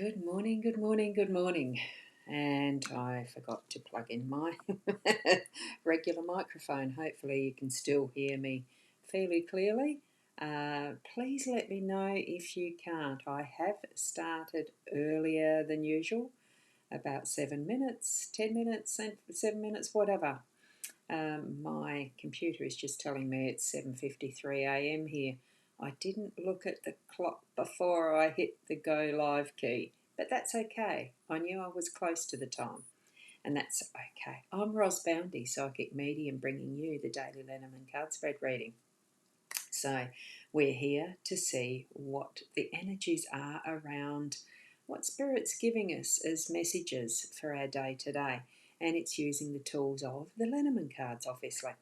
Good morning, good morning, good morning. And I forgot to plug in my regular microphone. Hopefully, you can still hear me fairly clearly. Please let me know if you can't. I have started earlier than usual, about 7 minutes, 10 minutes, and 7 minutes, whatever. My computer is just telling me it's 7:53 a.m. here. I didn't look at the clock before I hit the go live key, but that's okay. I knew I was close to the time, and that's okay. I'm Ros Boundy, psychic medium, bringing you the daily Lenormand card spread reading. So we're here to see what the energies are around what Spirit's giving us as messages for our day today. And it's using the tools of the Lenormand cards, obviously.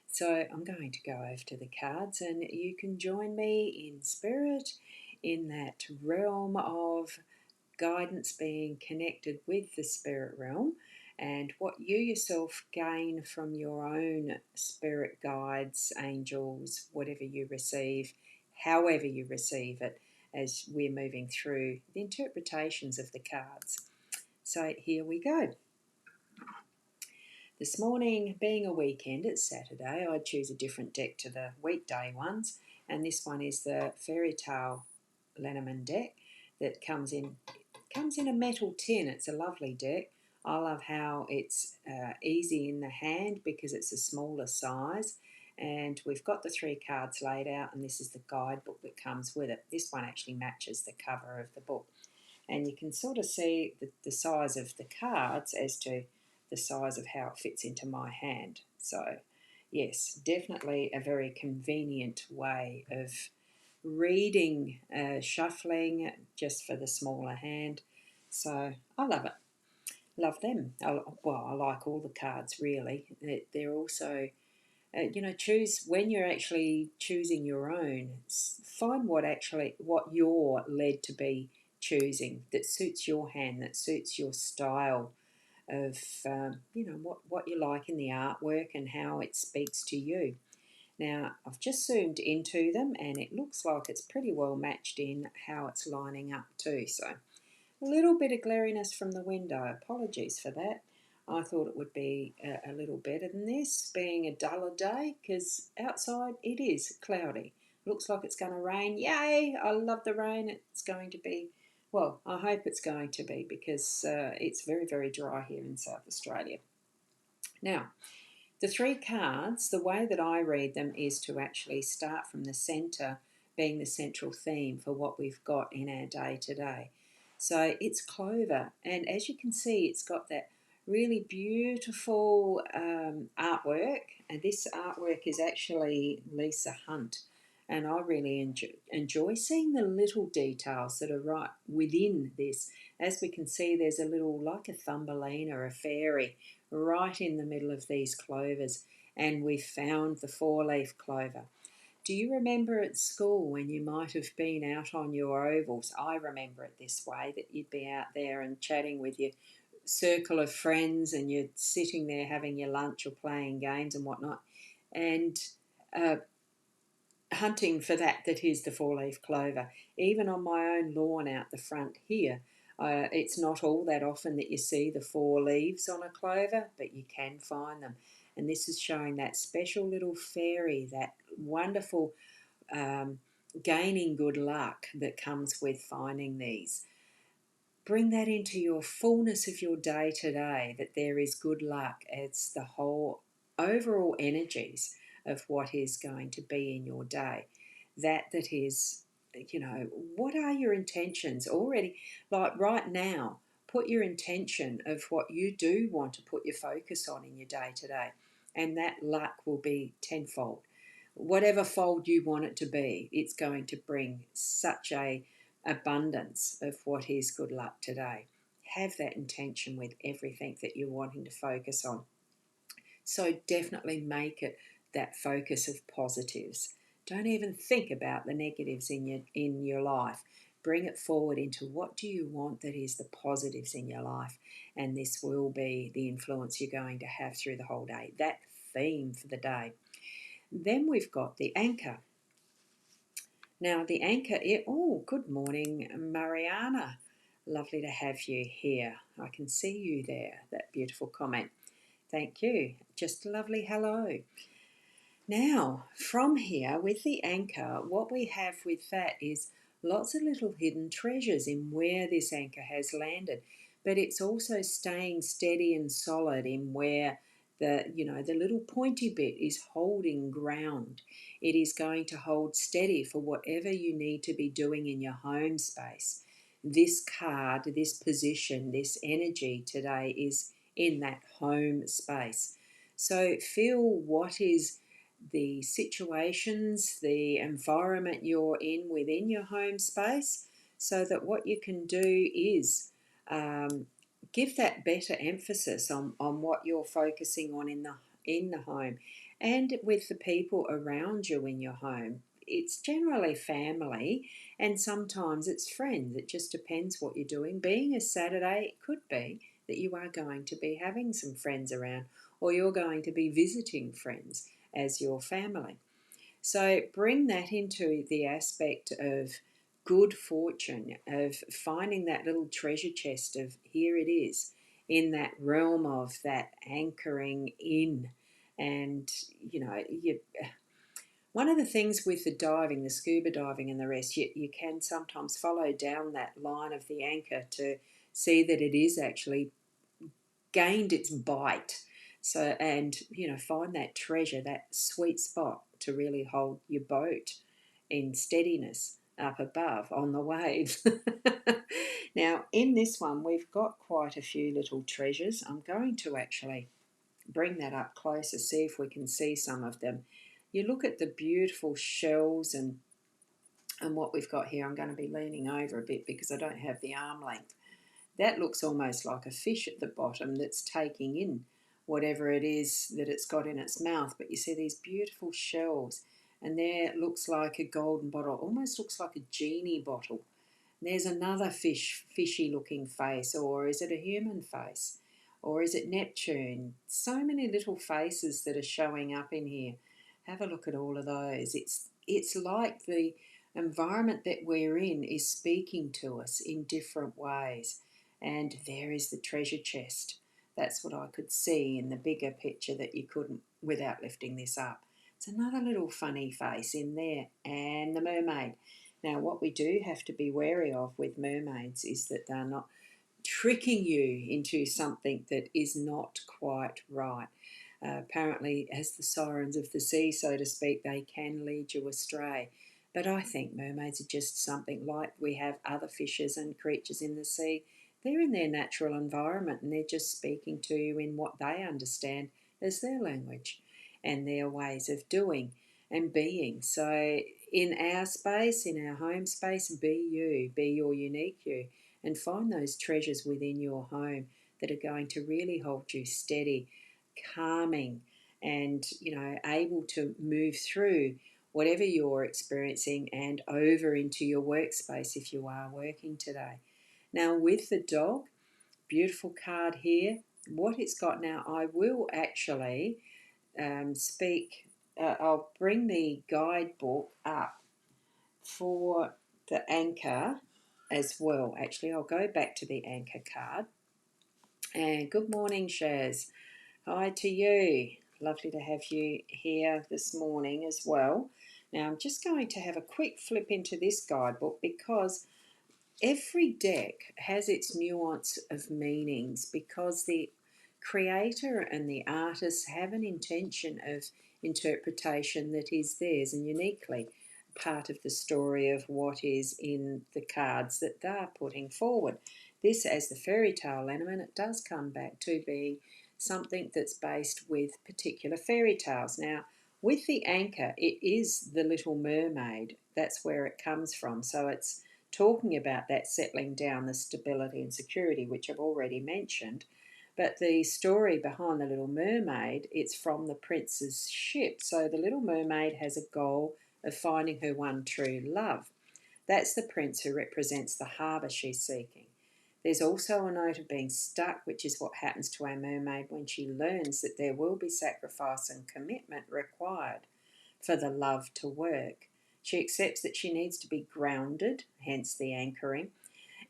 So I'm going to go over to the cards and you can join me in spirit in that realm of guidance, being connected with the spirit realm, and what you yourself gain from your own spirit guides, angels, whatever you receive, however you receive it, as we're moving through the interpretations of the cards. So here we go. This morning, being a weekend, it's Saturday, I choose a different deck to the weekday ones, and this one is the Fairy Tale Lenormand deck that comes in a metal tin. It's a lovely deck. I love how it's easy in the hand because it's a smaller size, and we've got the three cards laid out, and this is the guidebook that comes with it. This one actually matches the cover of the book, and you can sort of see the size of the cards as to the size of how it fits into my hand. So yes, definitely a very convenient way of reading, shuffling just for the smaller hand. So I love it. Love them. I like all the cards really. They're also, choose when you're actually choosing your own. Find what you're led to be choosing that suits your hand, that suits your style of, what you like in the artwork and how it speaks to you. Now, I've just zoomed into them and it looks like it's pretty well matched in how it's lining up too. So a little bit of glariness from the window. Apologies for that. I thought it would be a little better than this, being a duller day, because outside it is cloudy. Looks like it's going to rain. Yay! I love the rain. It's going to be, well, I hope it's going to be, because it's very, very dry here in South Australia. Now, the three cards, the way that I read them is to actually start from the centre, being the central theme for what we've got in our day today. So it's clover, and as you can see, it's got that really beautiful artwork, and this artwork is actually Lisa Hunt, and I really enjoy seeing the little details that are right within this. As we can see, there's a little, like a Thumbelina or a fairy, right in the middle of these clovers, and we've found the four-leaf clover. Do you remember at school when you might have been out on your ovals? I remember it this way, that you'd be out there and chatting with your circle of friends and you're sitting there having your lunch or playing games and whatnot, and uh, hunting for that is the four-leaf clover. Even on my own lawn out the front here, it's not all that often that you see the four leaves on a clover, but you can find them. And this is showing that special little fairy, that wonderful gaining good luck that comes with finding these. Bring that into your fullness of your day today, that there is good luck. It's the whole overall energies of what is going to be in your day. That is, what are your intentions already? Like right now, put your intention of what you do want to put your focus on in your day today, and that luck will be tenfold. Whatever fold you want it to be, it's going to bring such a abundance of what is good luck today. Have that intention with everything that you're wanting to focus on. So definitely make it that focus of positives. Don't even think about the negatives in your life. Bring it forward into what do you want that is the positives in your life, and this will be the influence you're going to have through the whole day. That theme for the day. Then we've got the anchor. Now the anchor, oh, good morning, Mariana. Lovely to have you here. I can see you there, that beautiful comment. Thank you. Just a lovely hello. Now, from here, with the anchor, what we have with that is lots of little hidden treasures in where this anchor has landed. But it's also staying steady and solid in where the little pointy bit is holding ground. It is going to hold steady for whatever you need to be doing in your home space. This card, this position, this energy today is in that home space. So feel what is the situations, the environment you're in within your home space, so that what you can do is give that better emphasis on what you're focusing on in the home and with the people around you in your home. It's generally family and sometimes it's friends. It just depends what you're doing. Being a Saturday, it could be that you are going to be having some friends around or you're going to be visiting friends as your family. So bring that into the aspect of good fortune, of finding that little treasure chest of here it is in that realm of that anchoring in. And, one of the things with the diving, the scuba diving and the rest, you can sometimes follow down that line of the anchor to see that it is actually gained its bite. So, and find that treasure, that sweet spot to really hold your boat in steadiness up above on the waves. Now, in this one, we've got quite a few little treasures. I'm going to actually bring that up closer, see if we can see some of them. You look at the beautiful shells and what we've got here. I'm going to be leaning over a bit because I don't have the arm length. That looks almost like a fish at the bottom that's taking in whatever it is that it's got in its mouth. But you see these beautiful shells, and there looks like a golden bottle, almost looks like a genie bottle. There's another fishy looking face, or is it a human face? Or is it Neptune? So many little faces that are showing up in here. Have a look at all of those. It's like the environment that we're in is speaking to us in different ways. And there is the treasure chest. That's what I could see in the bigger picture that you couldn't without lifting this up. It's another little funny face in there. And the mermaid. Now, what we do have to be wary of with mermaids is that they're not tricking you into something that is not quite right. Apparently, as the sirens of the sea, so to speak, they can lead you astray. But I think mermaids are just something like we have other fishes and creatures in the sea. They're in their natural environment and they're just speaking to you in what they understand as their language and their ways of doing and being. So, in our space, in our home space, be you, be your unique you, and find those treasures within your home that are going to really hold you steady, calming, and able to move through whatever you're experiencing and over into your workspace if you are working today. Now, with the dog, beautiful card here. What it's got now, I will actually speak. I'll bring the guidebook up for the anchor as well. Actually, I'll go back to the anchor card. And good morning, Shaz. Hi to you. Lovely to have you here this morning as well. Now, I'm just going to have a quick flip into this guidebook because every deck has its nuance of meanings because the creator and the artist have an intention of interpretation that is theirs and uniquely part of the story of what is in the cards that they're putting forward. This, as the fairy tale Lenormand, it does come back to being something that's based with particular fairy tales. Now, with the anchor, it is the Little Mermaid. That's where it comes from. So it's talking about that settling down, the stability and security, which I've already mentioned. But the story behind the Little Mermaid, it's from the prince's ship. So the Little Mermaid has a goal of finding her one true love. That's the prince who represents the harbour she's seeking. There's also a note of being stuck, which is what happens to our mermaid when she learns that there will be sacrifice and commitment required for the love to work. She accepts that she needs to be grounded, hence the anchoring,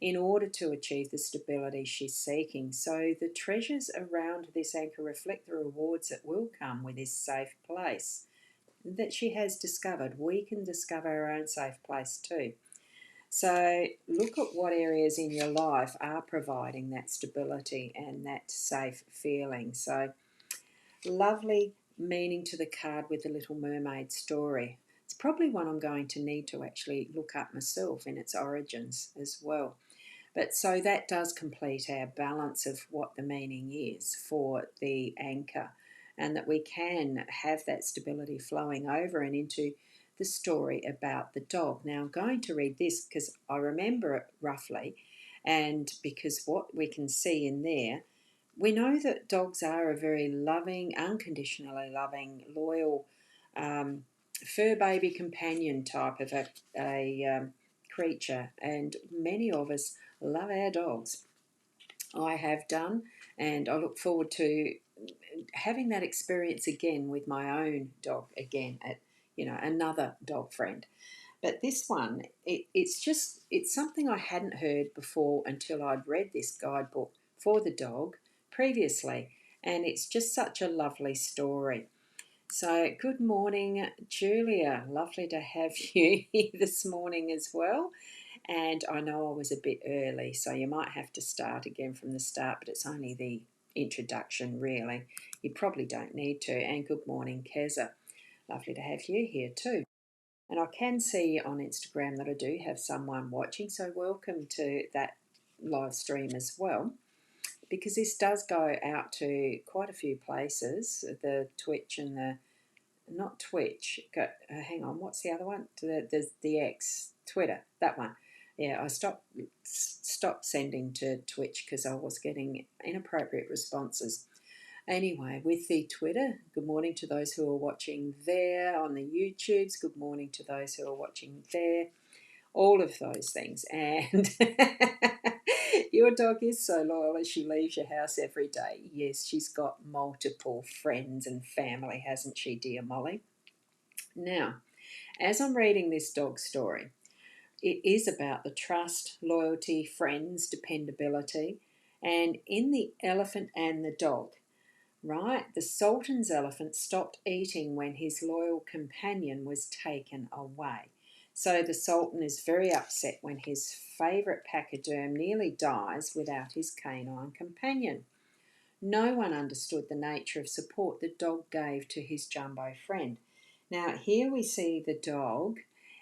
in order to achieve the stability she's seeking. So the treasures around this anchor reflect the rewards that will come with this safe place that she has discovered. We can discover our own safe place too. So look at what areas in your life are providing that stability and that safe feeling. So lovely meaning to the card with the Little Mermaid story. It's probably one I'm going to need to actually look up myself in its origins as well. But so that does complete our balance of what the meaning is for the anchor, and that we can have that stability flowing over and into the story about the dog. Now, I'm going to read this because I remember it roughly, and because what we can see in there, we know that dogs are a very loving, unconditionally loving, loyal, fur baby companion type of a creature, and many of us love our dogs. I have done, and I look forward to having that experience again with my own dog again at another dog friend. But this one, it's something I hadn't heard before until I'd read this guidebook for the dog previously, and it's just such a lovely story. So, good morning, Julia. Lovely to have you here this morning as well. And I know I was a bit early, so you might have to start again from the start, but it's only the introduction, really. You probably don't need to. And good morning, Keza. Lovely to have you here too. And I can see on Instagram that I do have someone watching, so welcome to that live stream as well, because this does go out to quite a few places, the Twitch and the, not Twitch, hang on, what's the other one? The X, Twitter, that one. Yeah, I stopped sending to Twitch because I was getting inappropriate responses. Anyway, with the Twitter, good morning to those who are watching there. On the YouTubes, good morning to those who are watching there. All of those things. And your dog is so loyal as she leaves your house every day. Yes, she's got multiple friends and family, hasn't she, dear Molly? Now, as I'm reading this dog story, it is about the trust, loyalty, friends, dependability, and in the elephant and the dog. Right, the Sultan's elephant stopped eating when his loyal companion was taken away. So the Sultan is very upset when his favourite pachyderm nearly dies without his canine companion. No one understood the nature of support the dog gave to his jumbo friend. Now, here we see the dog,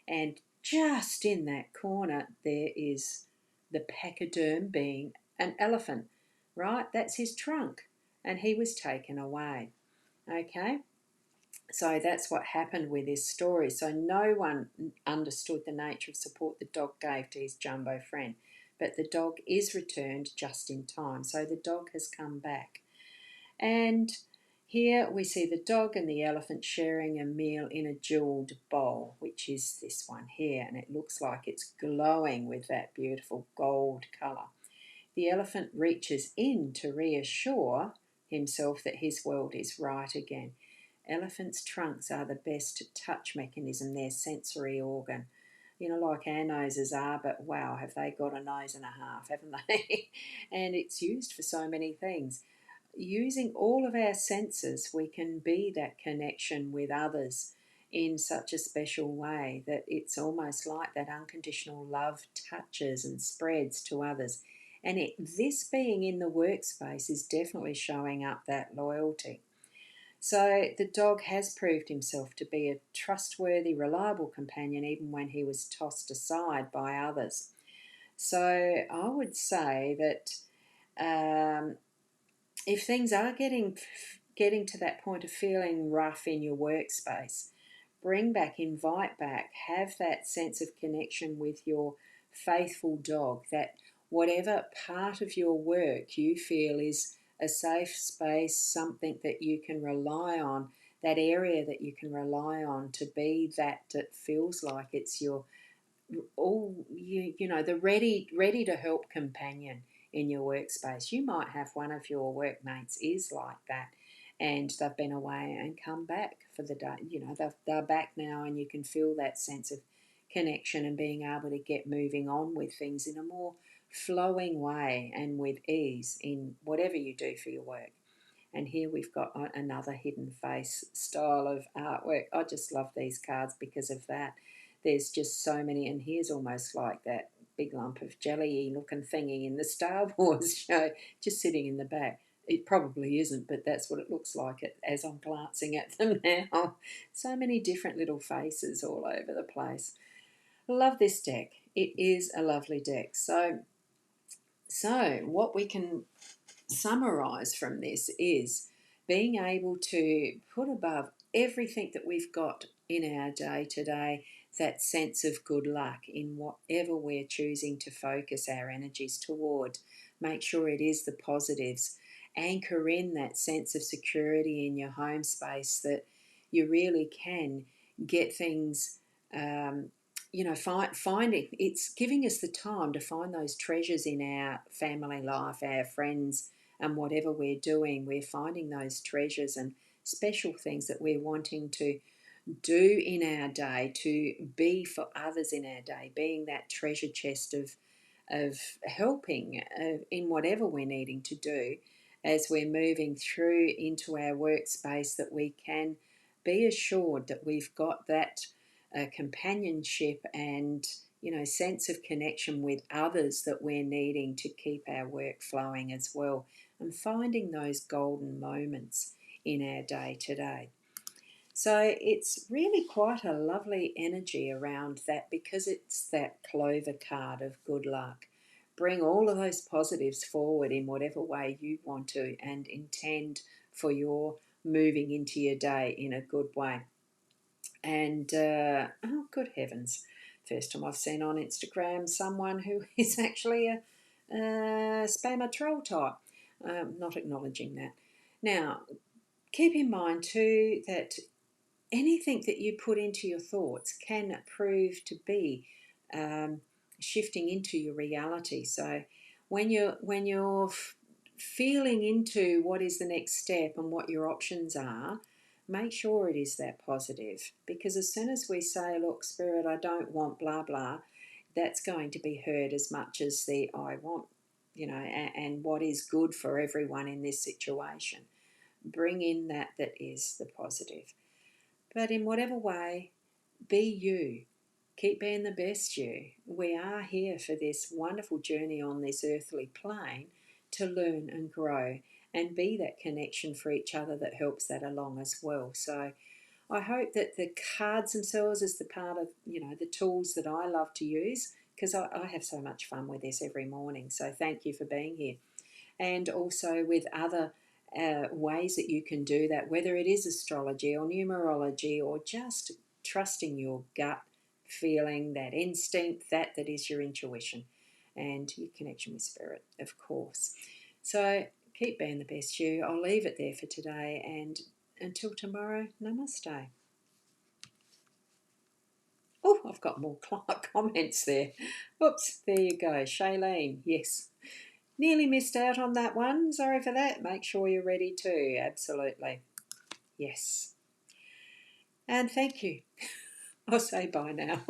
and just in that corner, there is the pachyderm being an elephant, right? That's his trunk, and he was taken away. Okay, so that's what happened with this story. So no one understood the nature of support the dog gave to his jumbo friend, but the dog is returned just in time. So the dog has come back. And here we see the dog and the elephant sharing a meal in a jeweled bowl, which is this one here, and it looks like it's glowing with that beautiful gold colour. The elephant reaches in to reassure himself that his world is right again. Elephants' trunks are the best touch mechanism, their sensory organ. Like our noses are, but wow, have they got a nose and a half, haven't they? And it's used for so many things. Using all of our senses, we can be that connection with others in such a special way that it's almost like that unconditional love touches and spreads to others. And this being in the workspace is definitely showing up that loyalty. So the dog has proved himself to be a trustworthy, reliable companion even when he was tossed aside by others. So I would say that if things are getting to that point of feeling rough in your workspace, invite back, have that sense of connection with your faithful dog, that whatever part of your work you feel is a safe space, something that you can rely on, that area that you can rely on to be that feels like it's your the ready to help companion in your workspace. You might have one of your workmates is like that, and they've been away and come back for the day. They're back now, and you can feel that sense of connection and being able to get moving on with things in a more flowing way and with ease in whatever you do for your work. And here we've got another hidden face style of artwork. I just love these cards because of that. There's just so many, and here's almost like that big lump of jelly looking thingy in the Star Wars show, just sitting in the back. It probably isn't, but that's what it looks like as I'm glancing at them now. So many different little faces all over the place. Love this deck. It is a lovely deck. So what we can summarize from this is being able to put above everything that we've got in our day today that sense of good luck in whatever we're choosing to focus our energies toward. Make sure it is the positives. Anchor in that sense of security in your home space that you really can get things. Finding it's giving us the time to find those treasures in our family life, our friends, and whatever we're doing, we're finding those treasures and special things that we're wanting to do in our day, to be for others in our day, being that treasure chest of helping in whatever we're needing to do as we're moving through into our workspace, that we can be assured that we've got that companionship and sense of connection with others that we're needing to keep our work flowing as well, and finding those golden moments in our day today. So it's really quite a lovely energy around that, because it's that clover card of good luck. Bring all of those positives forward in whatever way you want to, and intend for your moving into your day in a good way. And oh, good heavens, first time I've seen on Instagram someone who is actually a spammer troll type. Not acknowledging that. Now, keep in mind too that anything that you put into your thoughts can prove to be um, shifting into your reality. So when you're feeling into what is the next step and what your options are, make sure it is that positive. Because as soon as we say, look, Spirit, I don't want blah blah, that's going to be heard as much as the I want, and what is good for everyone in this situation. Bring in that is the positive. But in whatever way, be you. Keep being the best you. We are here for this wonderful journey on this earthly plane to learn and grow and be that connection for each other that helps that along as well. So I hope that the cards themselves is the part of, the tools that I love to use, because I have so much fun with this every morning. So thank you for being here. And also with other ways that you can do that, whether it is astrology or numerology or just trusting your gut feeling, that instinct, that is your intuition and your connection with spirit, of course. So keep being the best you. I'll leave it there for today, and until tomorrow, namaste. Oh, I've got more comments there. Oops, there you go. Shailene, yes. Nearly missed out on that one. Sorry for that. Make sure you're ready too. Absolutely. Yes. And thank you. I'll say bye now.